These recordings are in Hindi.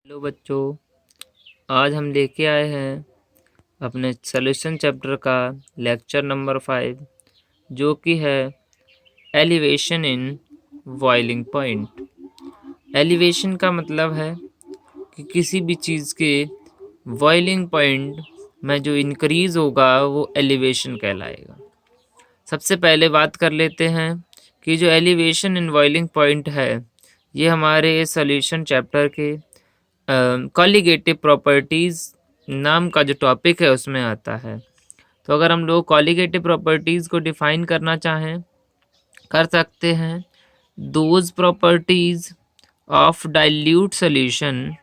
हेलो बच्चों, आज हम लेके आए हैं अपने सॉल्यूशन चैप्टर का लेक्चर नंबर 5 जो कि है elevation in boiling point. Elevation का मतलब है कि किसी भी चीज़ के बॉइलिंग पॉइंट में जो इंक्रीज़ होगा वो एलिवेशन कहलाएगा। सबसे पहले बात कर लेते हैं कि जो एलिवेशन इन बॉइलिंग पॉइंट है ये हमारे सॉल्यूशन चैप्टर के कॉलिगेटिव प्रॉपर्टीज़ नाम का जो टॉपिक है उसमें आता है। तो अगर हम लोग कॉलिगेटिव प्रॉपर्टीज़ को डिफाइन करना चाहें कर सकते हैं। Those properties of dilute solution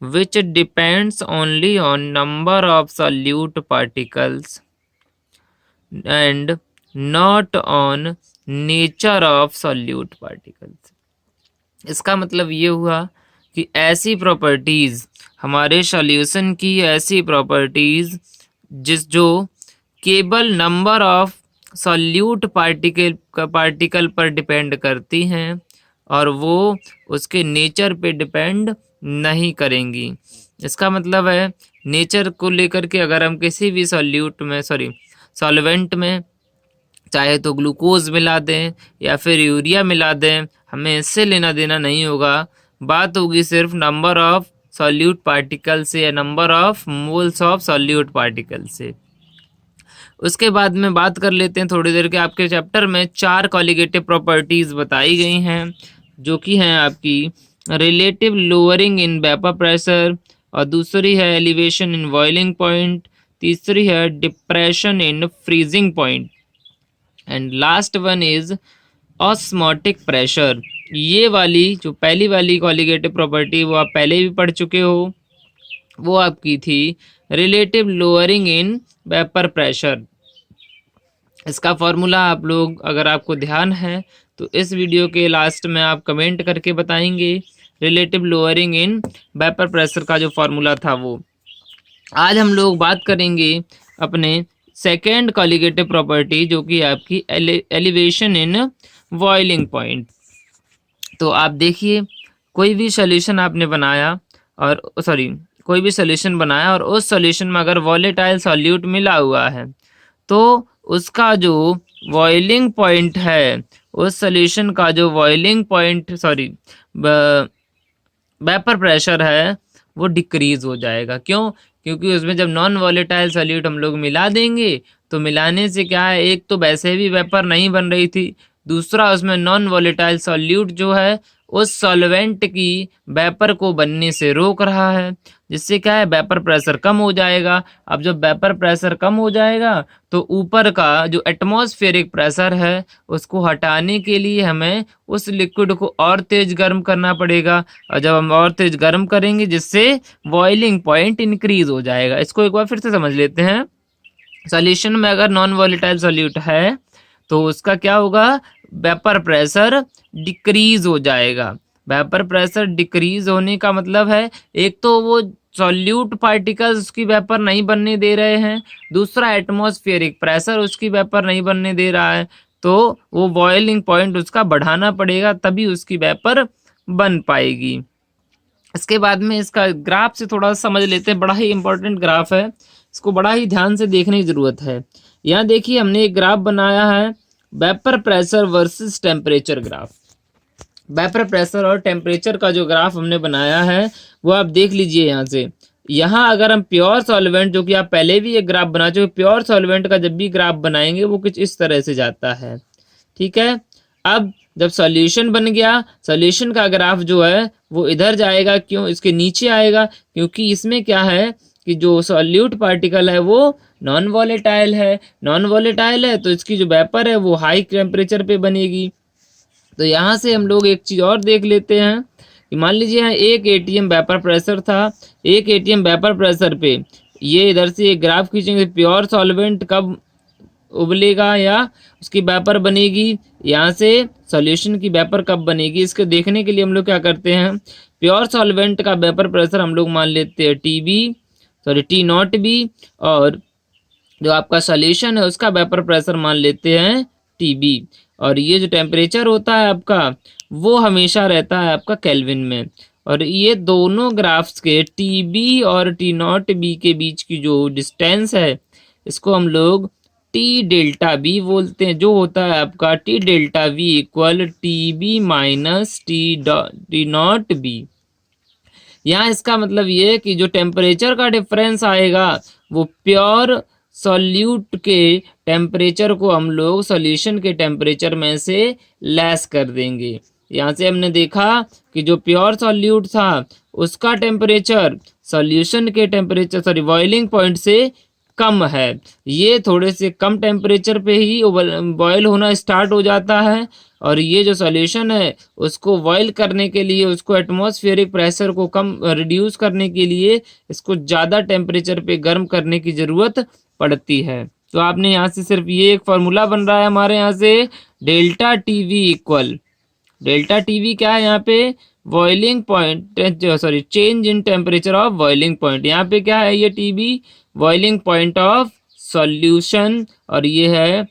which depends only on number of solute particles and not on nature of solute particles। इसका मतलब ये हुआ कि ऐसी प्रॉपर्टीज़ हमारे सॉल्यूशन की ऐसी प्रॉपर्टीज़ जो केवल नंबर ऑफ सॉल्यूट पार्टिकल पर डिपेंड करती हैं और वो उसके नेचर पे डिपेंड नहीं करेंगी। इसका मतलब है नेचर को लेकर के अगर हम किसी भी सॉल्वेंट में चाहे तो ग्लूकोज मिला दें या फिर यूरिया मिला दें, हमें इससे लेना देना नहीं होगा। बात होगी सिर्फ नंबर ऑफ सॉल्यूट पार्टिकल से या number of moles of solute particle से। उसके बाद में बात कर लेते हैं थोड़ी देर के आपके चैप्टर में 4 कॉलिगेटिव प्रॉपर्टीज़ बताई गई हैं जो कि हैं आपकी relative lowering in vapour pressure, और दूसरी है एलिवेशन इन बॉइलिंग पॉइंट, तीसरी है depression in freezing point and last one is osmotic pressure. ये वाली जो पहली वाली कॉलिगेटिव प्रॉपर्टी वो आप पहले भी पढ़ चुके हो, वो आपकी थी relative lowering in vapour pressure. इसका फॉर्मूला आप लोग अगर आपको ध्यान है तो इस वीडियो के लास्ट में आप कमेंट करके बताएंगे relative lowering in vapour pressure का जो फॉर्मूला था वो। आज हम लोग बात करेंगे अपने सेकेंड कॉलिगेटिव प्रॉपर्टी जो कि आपकी एलिवेशन इन बॉइलिंग पॉइंट। तो आप देखिए कोई भी सॉल्यूशन आपने बनाया और कोई भी सॉल्यूशन बनाया और उस सॉल्यूशन में अगर वॉलेटाइल सॉल्यूट मिला हुआ है तो उसका जो बॉइलिंग पॉइंट है, उस सॉल्यूशन का जो बॉइलिंग पॉइंट वेपर प्रेशर है वो डिक्रीज हो जाएगा। क्यों? क्योंकि उसमें जब नॉन वॉलेटाइल सॉल्यूट हम लोग मिला देंगे तो मिलाने से क्या है, एक तो वैसे भी वेपर नहीं बन रही थी, दूसरा उसमें नॉन वॉलेटाइल सॉल्यूट जो है उस सॉल्वेंट की वेपर को बनने से रोक रहा है, जिससे क्या है वेपर प्रेशर कम हो जाएगा। अब जब वेपर प्रेशर कम हो जाएगा तो ऊपर का जो एटमॉस्फेरिक प्रेशर है उसको हटाने के लिए हमें उस लिक्विड को और तेज गर्म करना पड़ेगा, और जब हम और तेज गर्म करेंगे जिससे बॉइलिंग पॉइंट इंक्रीज हो जाएगा। इसको एक बार फिर से समझ लेते हैं। सॉल्यूशन में अगर नॉन वॉलेटाइल सॉल्यूट है तो उसका क्या होगा, वेपर प्रेशर डिक्रीज हो जाएगा। वेपर प्रेशर डिक्रीज होने का मतलब है एक तो वो सॉल्यूट पार्टिकल्स उसकी वेपर नहीं बनने दे रहे हैं, दूसरा एटमॉस्फेरिक प्रेशर उसकी वेपर नहीं बनने दे रहा है, तो वो बॉइलिंग पॉइंट उसका बढ़ाना पड़ेगा तभी उसकी वेपर बन पाएगी। इसके बाद में इसका ग्राफ से थोड़ा समझ लेते हैं, बड़ा ही इंपॉर्टेंट ग्राफ है, इसको बड़ा ही ध्यान से देखने की जरूरत है। यहाँ देखिए हमने एक ग्राफ बनाया है vapour pressure versus temperature graph. Vapour pressure और टेम्परेचर का जो ग्राफ हमने बनाया है वो आप देख लीजिए यहाँ से। यहाँ अगर हम प्योर सॉल्वेंट, जो कि आप पहले भी एक ग्राफ बना चुके, प्योर सॉल्वेंट का जब भी ग्राफ बनाएंगे वो कुछ इस तरह से जाता है, ठीक है। अब जब सॉल्यूशन बन गया, सॉल्यूशन का ग्राफ जो है वो इधर जाएगा, क्यों इसके नीचे आएगा, क्योंकि इसमें क्या है कि जो सॉल्यूट पार्टिकल है वो नॉन वॉलेटाइल है। नॉन वॉलेटाइल है तो इसकी जो वेपर है वो हाई टेम्परेचर पे बनेगी। तो यहाँ से हम लोग एक चीज़ और देख लेते हैं कि मान लीजिए यहाँ 1 atm वेपर प्रेशर था, 1 atm वेपर प्रेशर पे ये इधर से एक ग्राफ खींचेंगे, प्योर सॉल्वेंट कब उबलेगा या उसकी वेपर बनेगी, यहाँ से सॉल्यूशन की वेपर कब बनेगी। इसको देखने के लिए हम लोग क्या करते हैं, प्योर सॉल्वेंट का वेपर प्रेशर हम लोग मान लेते हैं T0 और जो आपका सॉल्यूशन है उसका वेपर प्रेशर मान लेते हैं TB, और ये जो टेम्परेचर होता है आपका वो हमेशा रहता है आपका केल्विन में। और ये दोनों ग्राफ्स के टी बी और टी नॉट बी के बीच की जो डिस्टेंस है इसको हम लोग टी डेल्टा बी बोलते हैं, जो होता है आपका T delta V equal T B minus T not B. यहाँ इसका मतलब ये है कि जो टेम्परेचर का डिफरेंस आएगा वो प्योर सॉल्यूट के टेम्परेचर को हम लोग सॉल्यूशन के टेम्परेचर में से लेस कर देंगे। यहाँ से हमने देखा कि जो प्योर सॉल्यूट था उसका टेम्परेचर सॉल्यूशन के टेम्परेचर सॉरी बॉइलिंग पॉइंट से कम है, ये थोड़े से कम टेम्परेचर पे ही बॉयल होना स्टार्ट हो जाता है। और ये जो सॉल्यूशन है उसको बॉयल करने के लिए, उसको एटमॉस्फेरिक प्रेशर को कम रिड्यूस करने के लिए इसको ज़्यादा टेम्परेचर पे गर्म करने की ज़रूरत पड़ती है। तो आपने यहाँ से सिर्फ ये एक फार्मूला बन रहा है हमारे यहाँ से delta T V equal, delta T V क्या है यहाँ पे boiling point sorry change in temperature of boiling point. यहाँ पे क्या है ये T B boiling point of solution और ये है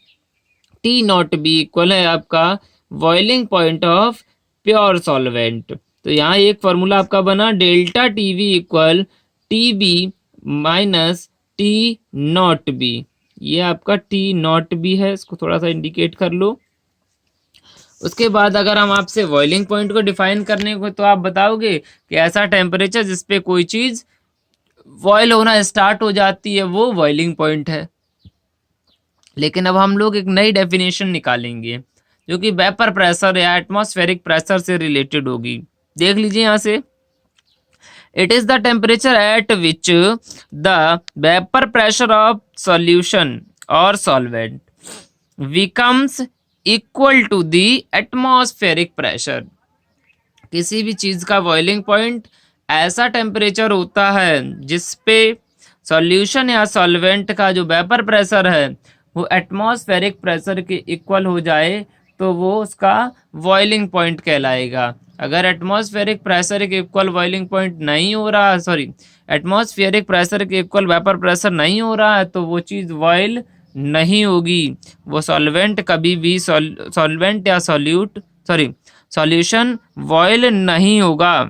टी नॉट बी इक्वल है आपका boiling point of pure solvent. तो यहाँ एक फॉर्मूला आपका बना delta T V equal T B minus T not B. ये आपका टी नॉट बी है, इसको थोड़ा सा इंडिकेट कर लो। उसके बाद अगर हम आपसे बॉइलिंग पॉइंट को डिफाइन करने को तो आप बताओगे कि ऐसा टेम्परेचर जिसपे कोई चीज बॉयल होना स्टार्ट हो जाती है वो बॉइलिंग पॉइंट है। लेकिन अब हम लोग एक नई डेफिनेशन निकालेंगे जो कि वेपर प्रेशर या एटमॉस्फेरिक प्रेशर से रिलेटेड होगी। देख लीजिए यहाँ से, it is the temperature at which the vapour pressure of solution और solvent becomes equal to the atmospheric pressure. किसी भी चीज का बॉइलिंग पॉइंट ऐसा टेम्परेचर होता है जिसपे सॉल्यूशन या सॉल्वेंट का जो वेपर प्रेशर है वो एटमॉस्फेरिक प्रेशर के इक्वल हो जाए तो वो उसका बॉइलिंग पॉइंट कहलाएगा। अगर एटमॉस्फेरिक प्रेशर के इक्वल बॉइलिंग पॉइंट नहीं हो रहा है, सॉरी एटमॉस्फेरिक प्रेशर के इक्वल वेपर प्रेशर नहीं हो रहा है तो वो चीज़ बॉयल नहीं होगी, वो सॉल्वेंट कभी भी सॉल्वेंट या सॉल्यूशन बॉयल नहीं होगा।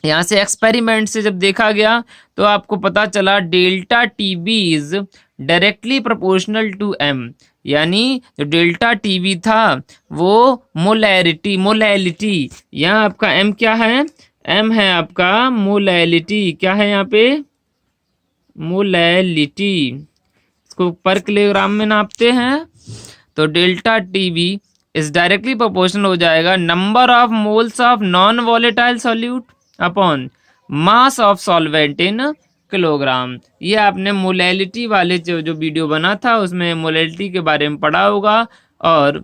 यहाँ से एक्सपेरिमेंट से जब देखा गया तो आपको पता चला delta T B is directly proportional to M, यानी जो डेल्टा टी बी था वो मोलैलिटी यहाँ आपका एम क्या है, एम है आपका मोलैलिटी, क्या है यहाँ पे मोलैलिटी, इसको पर किलोग्राम में नापते हैं। तो delta T B is directly proportional हो जाएगा number of moles of non volatile solute upon mass of solvent in kilogram. ये आपने मोलैलिटी वाले जो वीडियो बना था उसमें मोलैलिटी के बारे में पढ़ा होगा। और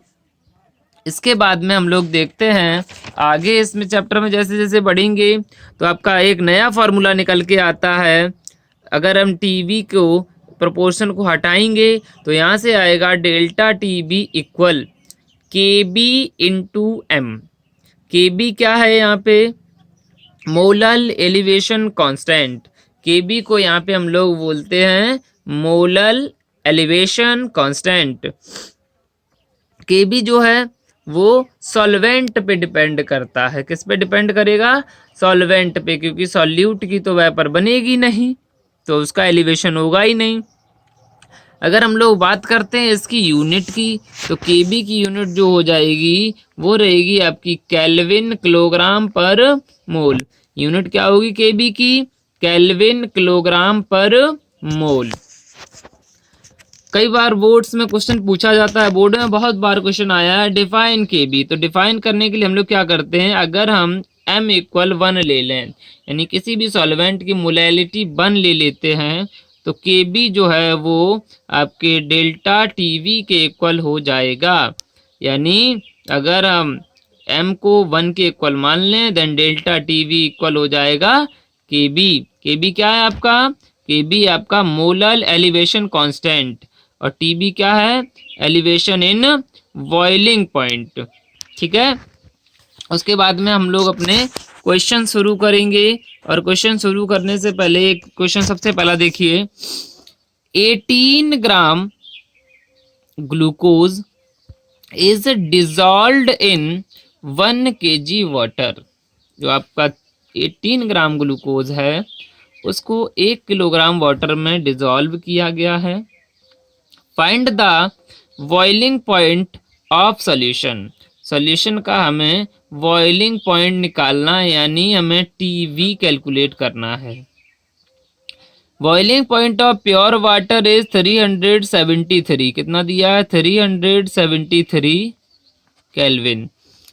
इसके बाद में हम लोग देखते हैं आगे इसमें चैप्टर में जैसे जैसे बढ़ेंगे तो आपका एक नया फार्मूला निकल के आता है। अगर हम टीवी को प्रोपोर्शन को हटाएंगे तो यहाँ से आएगा डेल्टा टी बी इक्वल के बी इंटू एम। के बी क्या है यहाँ पे मोलल एलिवेशन कांस्टेंट, के बी को यहाँ पे हम लोग बोलते हैं मोलल एलिवेशन कांस्टेंट। के बी जो है वो सॉल्वेंट पे डिपेंड करता है, किस पे डिपेंड करेगा सॉल्वेंट पे, क्योंकि सॉल्यूट की तो वेपर बनेगी नहीं तो उसका एलिवेशन होगा ही नहीं। अगर हम लोग बात करते हैं इसकी यूनिट की तो केबी की यूनिट जो हो जाएगी वो रहेगी आपकी केल्विन किलोग्राम पर मोल। यूनिट क्या होगी केबी की, केल्विन किलोग्राम पर मोल। कई बार बोर्ड्स में क्वेश्चन पूछा जाता है, बोर्ड में बहुत बार क्वेश्चन आया है डिफाइन केबी। तो डिफाइन करने के लिए हम लोग क्या करते हैं, अगर हम m इक्वल 1 ले लें यानी किसी भी सॉल्वेंट की मोलैलिटी 1 ले लेते हैं तो केबी जो है वो आपके डेल्टा टीवी के इक्वल हो जाएगा। यानी अगर हम m को 1 के इक्वल मान लें देन डेल्टा टीवी इक्वल हो जाएगा केबी। केबी क्या है आपका, केबी आपका मोलल एलिवेशन कांस्टेंट और टीबी क्या है एलिवेशन इन बॉइलिंग पॉइंट। ठीक है, उसके बाद में हम लोग अपने क्वेश्चन शुरू करेंगे। और क्वेश्चन शुरू करने से पहले एक क्वेश्चन सबसे पहला देखिए, 18 gram glucose is dissolved in 1 kg water. जो आपका 18 ग्राम ग्लूकोज है उसको 1 किलोग्राम वाटर में डिजॉल्व किया गया है। Find the boiling point of solution. Solution का हमें बॉइलिंग पॉइंट निकालना है, यानी हमें टीवी कैलकुलेट करना है। Boiling point of pure water is 373। कितना दिया है? 373 केल्विन।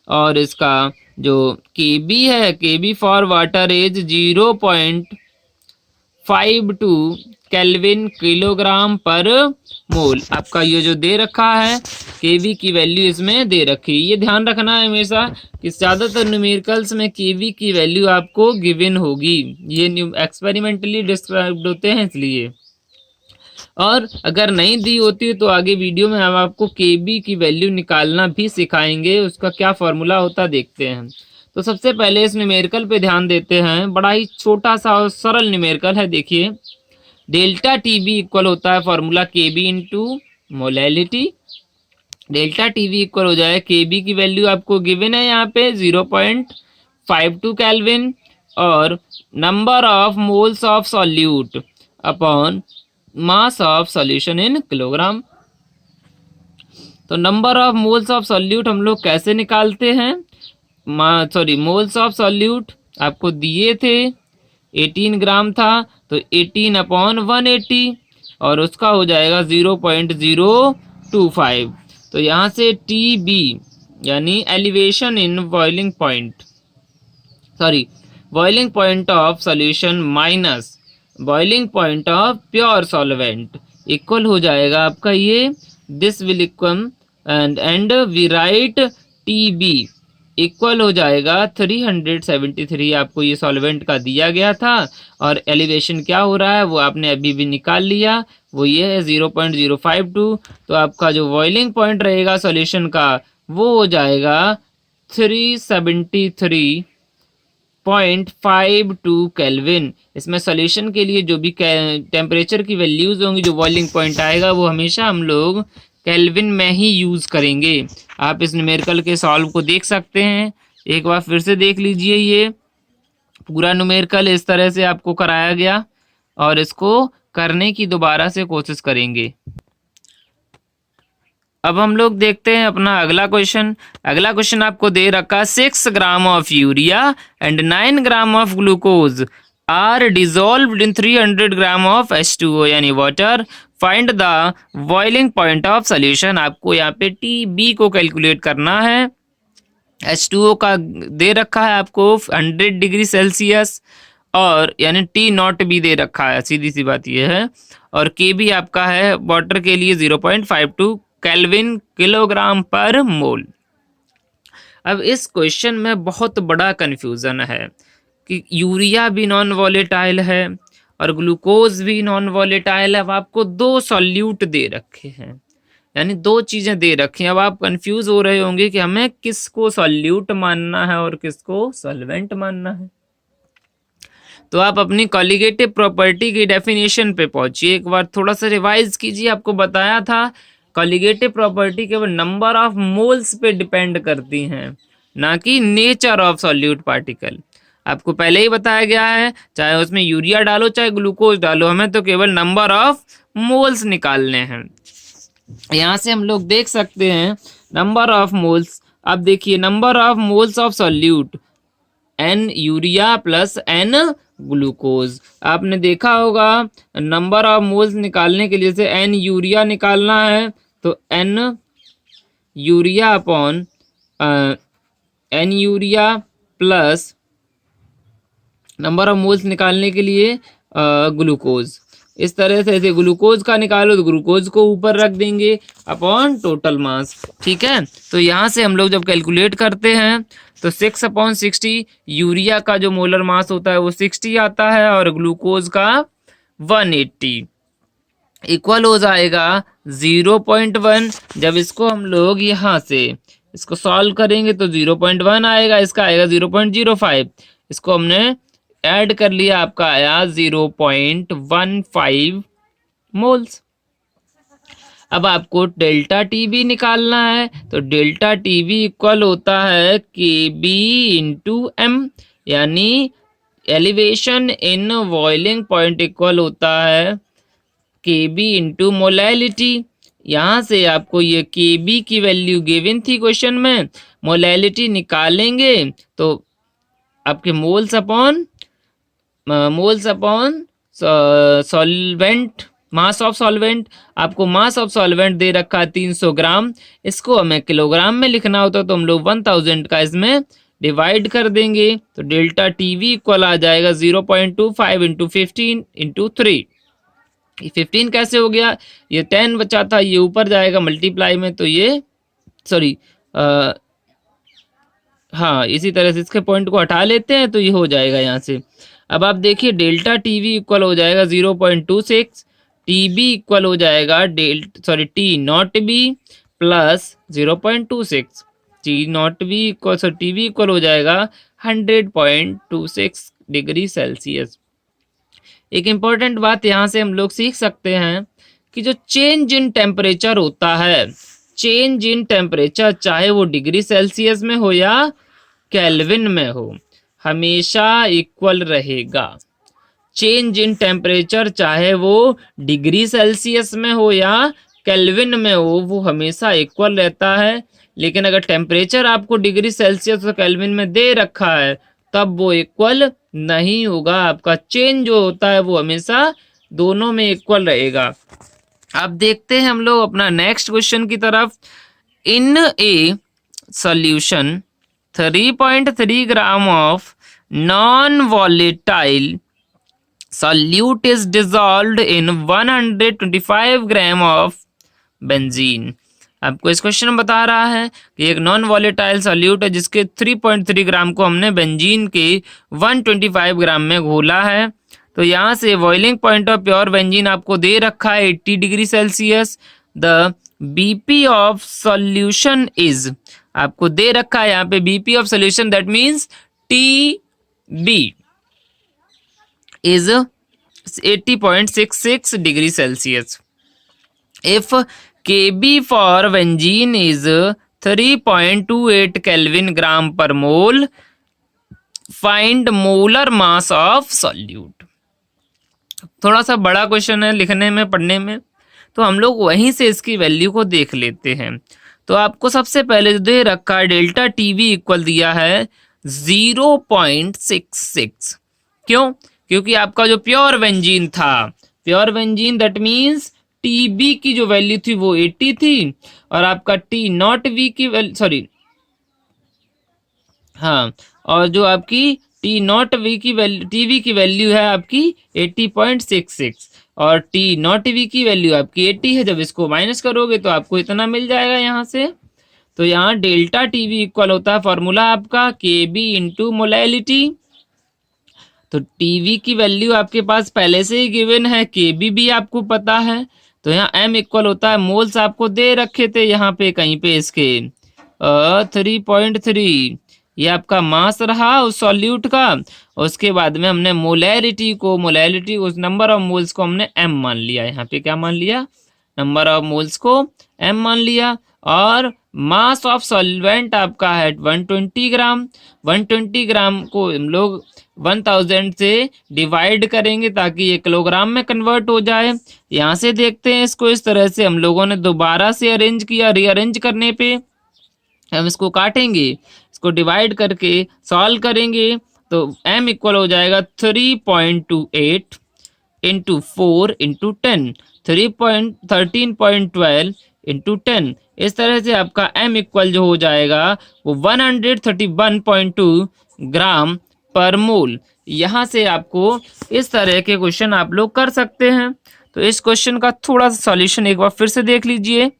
और इसका जो केबी है, KB for water is 0.52 kelvin kilogram per mole. आपका ये जो दे रखा है केवी की वैल्यू इसमें दे रखी है। ये ध्यान रखना है हमेशा कि ज़्यादातर न्यूमेरिकल्स में केवी की वैल्यू आपको गिवन होगी। ये एक्सपेरिमेंटली डिस्क्राइब्ड होते हैं इसलिए। और अगर नहीं दी होती तो आगे वीडियो में हम आपको केबी की वैल्यू निकालना भी सिखाएंगे, उसका क्या फॉर्मूला होता देखते हैं। तो सबसे पहले इस न्यूमेरिकल पे ध्यान देते हैं। बड़ा ही छोटा सा और सरल न्यूमेरिकल है। देखिए डेल्टा टीबी इक्वल होता है formula KB into molality. Delta TB equal हो जाए, केबी की वैल्यू आपको गिवन है यहाँ पे 0.52 केल्विन और number of moles of solute upon mass of solution in kilogram. तो number of moles of solute हम लोग कैसे निकालते हैं? मोल्स ऑफ सॉल्यूट आपको दिए थे 18 ग्राम था, तो 18 अपॉन 180 और उसका हो जाएगा 0.025। तो यहाँ से टी बी यानी elevation in boiling point, boiling point of solution minus boiling point of pure solvent equal हो जाएगा आपका ये this will equal and we write T B equal हो जाएगा 373। आपको ये सॉल्वेंट का दिया गया था और एलिवेशन क्या हो रहा है वो आपने अभी भी निकाल लिया, वो ये है 0.052। तो आपका जो बॉइलिंग पॉइंट रहेगा सॉल्यूशन का वो हो जाएगा 373.52 केल्विन। इसमें सॉल्यूशन के लिए जो भी टेम्परेचर की वैल्यूज होंगी, जो बॉइलिंग पॉइंट आएगा वो हमेशा हम लोग केल्विन में ही यूज करेंगे। आप इस न्यूमेरिकल के सॉल्व को देख सकते हैं, एक बार फिर से देख लीजिए। ये पूरा न्यूमेरिकल इस तरह से आपको कराया गया और इसको करने की दोबारा से कोशिश करेंगे। अब हम लोग देखते हैं अपना अगला क्वेश्चन। अगला क्वेश्चन आपको दे रखा 6 gram of urea and 9 gram of glucose are dissolved in 300 gram of H2O यानी water. Find the boiling point of solution. आपको यहाँ पे टी बी को कैलकुलेट करना है। H2O का दे रखा है आपको 100 डिग्री सेल्सियस और यानी टी नॉट भी दे रखा है, सीधी सी बात ये है। और के भी आपका है वाटर के लिए 0.52 केल्विन किलोग्राम पर मोल। अब इस क्वेश्चन में बहुत बड़ा कंफ्यूजन है कि यूरिया भी नॉन वॉलेटाइल है और ग्लूकोज भी नॉन वॉलेटाइल है। अब आपको दो सॉल्यूट दे रखे हैं, यानी दो चीजें दे रखी हैं। अब आप कंफ्यूज हो रहे होंगे कि हमें किसको सॉल्यूट मानना है और किसको सॉल्वेंट मानना है। तो आप अपनी कॉलिगेटिव प्रॉपर्टी की डेफिनेशन पे पहुंचिए, एक बार थोड़ा सा रिवाइज कीजिए। आपको बताया था कॉलिगेटिव प्रॉपर्टी केवल नंबर ऑफ मोल्स पे डिपेंड करती हैं, ना कि नेचर ऑफ सॉल्यूट पार्टिकल। आपको पहले ही बताया गया है, चाहे उसमें यूरिया डालो चाहे ग्लूकोज डालो, हमें तो केवल नंबर ऑफ मोल्स निकालने हैं। यहाँ से हम लोग देख सकते हैं नंबर ऑफ मोल्स। अब देखिए number of moles of solute N urea plus N glucose. आपने देखा होगा नंबर ऑफ मोल्स निकालने के लिए से एन यूरिया निकालना है तो N urea upon N urea plus number of moles निकालने के लिए ग्लूकोज। इस तरह से ऐसे ग्लूकोज का निकालो तो ग्लूकोज को ऊपर रख देंगे अपॉन टोटल मास। ठीक है, तो यहाँ से हम लोग जब कैलकुलेट करते हैं तो 6/60 यूरिया का जो मोलर मास होता है वो 60 आता है और ग्लूकोज का 180 इक्वल हो जाएगा 0.1। जब इसको हम लोग यहाँ से इसको सॉल्व करेंगे तो 0.1 आएगा, इसका आएगा 0.05। इसको हमने ऐड कर लिया, आपका आया 0.15 मोल्स। अब आपको डेल्टा टी बी निकालना है तो डेल्टा टी बी इक्वल होता है के बी इंटू एम, यानी elevation in boiling point equal होता है Kb इंटू मोलैलिटी। यहाँ से आपको ये Kb की वैल्यू गिवन थी क्वेश्चन में, मोलैलिटी निकालेंगे तो आपके moles upon solvent, mass of solvent. आपको मास ऑफ सॉल्वेंट दे रखा है 300 ग्राम, इसको हमें किलोग्राम में लिखना होता तो हम लोग 1000 का इसमें डिवाइड कर देंगे, तो डेल्टा टीवी इक्वल आ जाएगा 0.25 इंटू 15 इंटू 3। 15 कैसे हो गया, ये 10 बचा था, ये ऊपर जाएगा मल्टीप्लाई में, तो ये सॉरी हाँ इसी तरह से इसके पॉइंट को हटा लेते हैं तो ये हो जाएगा यहाँ से। अब आप देखिए डेल्टा टीवी इक्वल हो जाएगा 0.26, टीबी इक्वल हो जाएगा T not be plus 0.26, T not B equal TV equal हो जाएगा 100.26 डिग्री सेल्सियस। एक इम्पॉर्टेंट बात यहाँ से हम लोग सीख सकते हैं कि जो चेंज इन टेम्परेचर होता है, चेंज इन टेम्परेचर चाहे वो डिग्री सेल्सियस में हो या केल्विन में हो, हमेशा इक्वल रहेगा। चेंज इन टेम्परेचर चाहे वो डिग्री सेल्सियस में हो या केल्विन में हो, वो हमेशा इक्वल रहता है। लेकिन अगर टेम्परेचर आपको डिग्री सेल्सियस और केल्विन में दे रखा है तब वो इक्वल नहीं होगा, आपका चेंज जो होता है वो हमेशा दोनों में इक्वल रहेगा। अब देखते हैं हम लोग अपना नेक्स्ट क्वेश्चन की तरफ। In a solution 3.3 gram of non volatile solute is dissolved in 125 gram of benzene. आपको इस क्वेश्चन में बता रहा है कि एक नॉन वॉलेटाइल सॉल्यूट है जिसके 3.3 ग्राम को हमने बेंजीन के 125 ग्राम में घोला है। तो यहाँ से boiling point of pure benzene आपको दे रखा है 80 degree Celsius. The BP of solution is, आपको दे रखा है यहाँ पे BP of solution, that means T B is 80.66 degree Celsius. If Kb for benzene is 3.28 Kelvin gram per mole, find molar mass of solute. थोड़ा सा बड़ा क्वेश्चन है लिखने में पढ़ने में, तो हम लोग वहीं से इसकी वैल्यू को देख लेते हैं। तो आपको सबसे पहले जो दे रखा है डेल्टा टीवी इक्वल दिया है 0.66। क्यों? क्योंकि आपका जो प्योर बेंजीन था, pure benzene that means TB की जो वैल्यू थी वो 80 थी और आपका टी नॉट वी की और जो आपकी टी नॉट वी की वैल्यू, टीवी की वैल्यू है आपकी 80.66 और टी नॉट वी की वैल्यू आपकी 80 है। जब इसको माइनस करोगे तो आपको इतना मिल जाएगा यहाँ से। तो यहाँ डेल्टा टीवी इक्वल होता है फॉर्मूला आपका केबी इंटू मोलैलिटी। तो टीवी की वैल्यू आपके पास पहले से ही गिवन है, केबी भी आपको पता है। तो यहाँ एम इक्वल होता है, मोल्स आपको दे रखे थे यहाँ पे कहीं पे इसके 3.3, ये आपका मास रहा उस सॉल्यूट का। उसके बाद में हमने मोलैरिटी उस नंबर ऑफ मोल्स को हमने एम मान लिया, यहाँ पे क्या मान लिया, नंबर ऑफ मोल्स को एम मान लिया। और मास ऑफ सॉल्वेंट आपका है 120 ग्राम। 120 ग्राम को हम लोग 1000 से डिवाइड करेंगे ताकि ये किलोग्राम में कन्वर्ट हो जाए। यहाँ से देखते हैं इसको, इस तरह से हम लोगों ने दोबारा से अरेंज किया, रीअरेंज करने पे हम इसको काटेंगे, इसको डिवाइड करके सॉल्व करेंगे तो m इक्वल हो जाएगा 3.28 इंटू 4 इंटू 10, 13.12 इंटू 10। इस तरह से आपका m इक्वल जो हो जाएगा वो 131.2 ग्राम पर मोल। यहाँ से आपको इस तरह के क्वेश्चन आप लोग कर सकते हैं। तो इस क्वेश्चन का थोड़ा सा सॉल्यूशन एक बार फिर से देख लीजिए।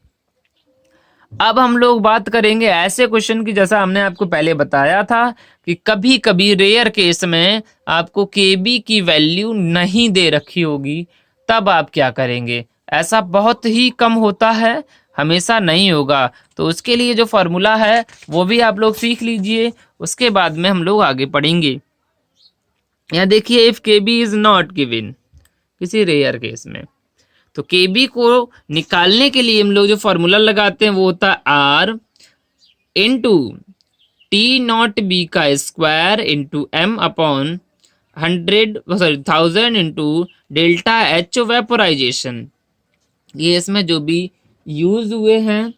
अब हम लोग बात करेंगे ऐसे क्वेश्चन की, जैसा हमने आपको पहले बताया था कि कभी कभी रेयर केस में आपको केबी की वैल्यू नहीं दे रखी होगी, तब आप क्या करेंगे। ऐसा बहुत ही कम होता है, हमेशा नहीं होगा। तो उसके लिए जो फॉर्मूला है वो भी आप लोग सीख लीजिए, उसके बाद में हम लोग आगे पढ़ेंगे। यहाँ देखिए, if KB is not given, किसी रेयर केस में, तो केबी को निकालने के लिए हम लोग जो फॉर्मूला लगाते हैं वो होता है R into T not B का square into M upon 1000 into delta H vaporisation. ये इसमें जो भी यूज हुए हैं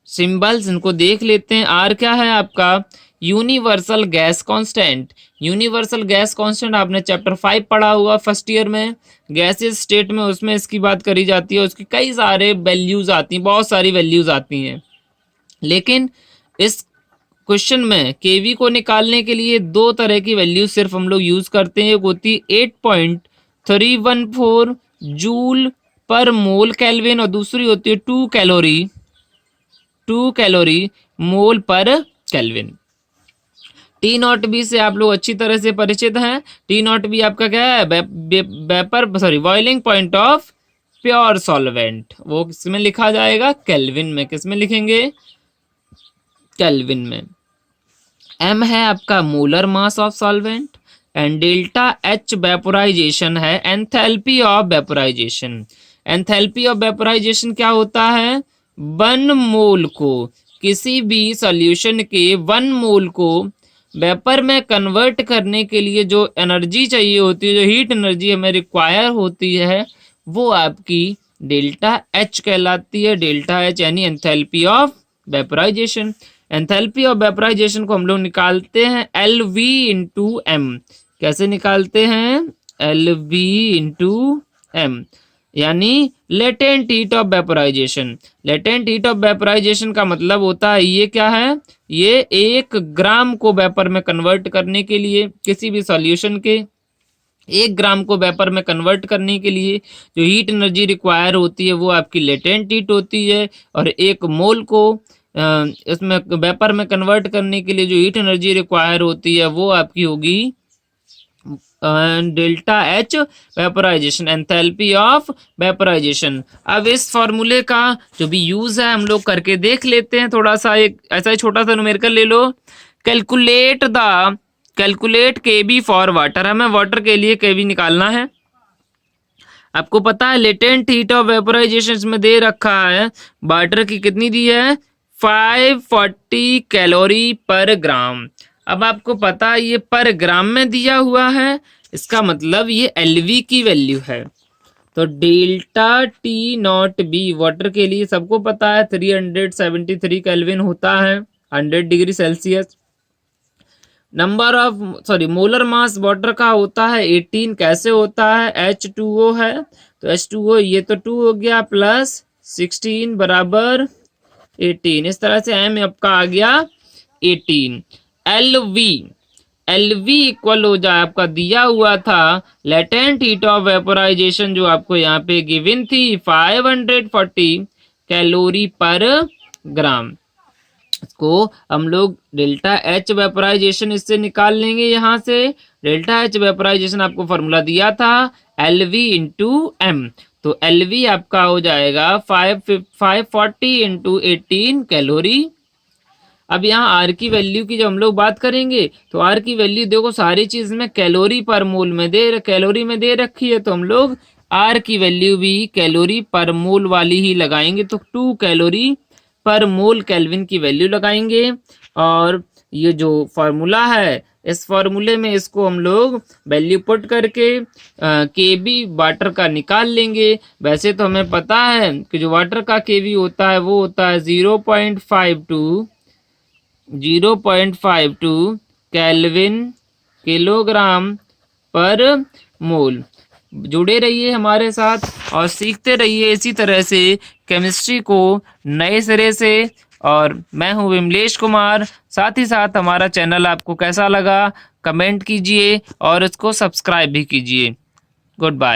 सिंबल्स इनको देख लेते हैं। आर क्या है आपका universal gas constant. Universal gas constant आपने चैप्टर 5 पढ़ा हुआ फर्स्ट ईयर में, गैसेस स्टेट में, उसमें इसकी बात करी जाती है। उसकी कई सारे वैल्यूज आती हैं, बहुत सारी वैल्यूज आती हैं, लेकिन इस क्वेश्चन में केवी को निकालने के लिए दो तरह की वैल्यू सिर्फ हम लोग यूज करते हैं। एक होती है 8.314 जूल पर मोल केल्विन और दूसरी होती है 2 कैलोरी मोल पर केल्विन। टी नॉट बी से आप लोग अच्छी तरह से परिचित हैं। टी नॉट बी आपका क्या है boiling point of pure solvent. वो किसमें लिखा जाएगा केल्विन में। किसमें लिखेंगे केल्विन में। एम है आपका molar mass of solvent and delta H vaporisation है enthalpy of vaporisation. Enthalpy of vaporisation क्या होता है 1 मोल को, किसी भी सॉल्यूशन के 1 मोल को वेपर में कन्वर्ट करने के लिए जो एनर्जी चाहिए होती है, जो हीट एनर्जी हमें रिक्वायर होती है, वो आपकी डेल्टा एच कहलाती है। डेल्टा एच यानी enthalpy of vaporisation. Enthalpy of vaporisation को हम लोग निकालते हैं एल वी इंटू एम। कैसे निकालते हैं एल वी इंटू एम, यानी latent heat of vaporisation. Latent heat of vaporisation का मतलब होता है ये क्या है, ये 1 ग्राम को वेपर में कन्वर्ट करने के लिए, किसी भी सॉल्यूशन के 1 ग्राम को वेपर में कन्वर्ट करने के लिए जो हीट एनर्जी रिक्वायर होती है वो आपकी लेटेंट हीट होती है। और 1 मोल को इसमें वेपर में कन्वर्ट करने के लिए जो हीट एनर्जी रिक्वायर होती है वो आपकी होगी delta H vaporisation, enthalpy of vaporisation. अब इस फॉर्मूले का जो भी यूज है हम लोग करके देख लेते हैं। थोड़ा सा एक ऐसा ही छोटा सा न्यूमेरिकल ले लो। Calculate KB for water. हमें वाटर के लिए केबी निकालना है। आपको पता है लेटेंट हीट ऑफ वेपोराइजेशन में दे रखा है वाटर की कितनी दी है 540 कैलोरी पर ग्राम। अब आपको पता है ये पर ग्राम में दिया हुआ है, इसका मतलब ये एलवी की वैल्यू है। तो delta T not be water के लिए सबको पता है 373 केल्विन होता है 100 degree Celsius. Molar mass water का होता है 18। कैसे होता है H2O है तो H2O ये तो 2 हो गया प्लस 16 बराबर 18। इस तरह से M आपका आ गया 18। एलवी इक्वल हो जाए, आपका दिया हुआ था लेटेंट हीट ऑफ वेपोराइजेशन जो आपको यहाँ पे गिवन थी 540 कैलोरी पर ग्राम। इसको हम लोग डेल्टा एच वेपोराइजेशन इससे निकाल लेंगे। यहाँ से डेल्टा एच वेपोराइजेशन आपको फॉर्मूला दिया था एलवी इंटू एम। तो एलवी आपका हो जाएगा 540 इंटू 18 कैलोरी। अब यहाँ आर की वैल्यू की जब हम लोग बात करेंगे तो आर की वैल्यू देखो सारी चीज में कैलोरी पर मोल में कैलोरी में दे रखी है, तो हम लोग आर की वैल्यू भी कैलोरी पर मोल वाली ही लगाएंगे। तो 2 कैलोरी पर मोल केल्विन की वैल्यू लगाएंगे। और ये जो फॉर्मूला है इस फॉर्मूले में इसको हम लोग वैल्यू पुट करके केबी वाटर का निकाल लेंगे। वैसे तो हमें पता है कि जो वाटर का केबी होता है वो होता है 0.52 केल्विन किलोग्राम पर मोल। जुड़े रहिए हमारे साथ और सीखते रहिए इसी तरह से केमिस्ट्री को नए सिरे से। और मैं हूँ विमलेश कुमार। साथ ही साथ हमारा चैनल आपको कैसा लगा कमेंट कीजिए और इसको सब्सक्राइब भी कीजिए। Good bye.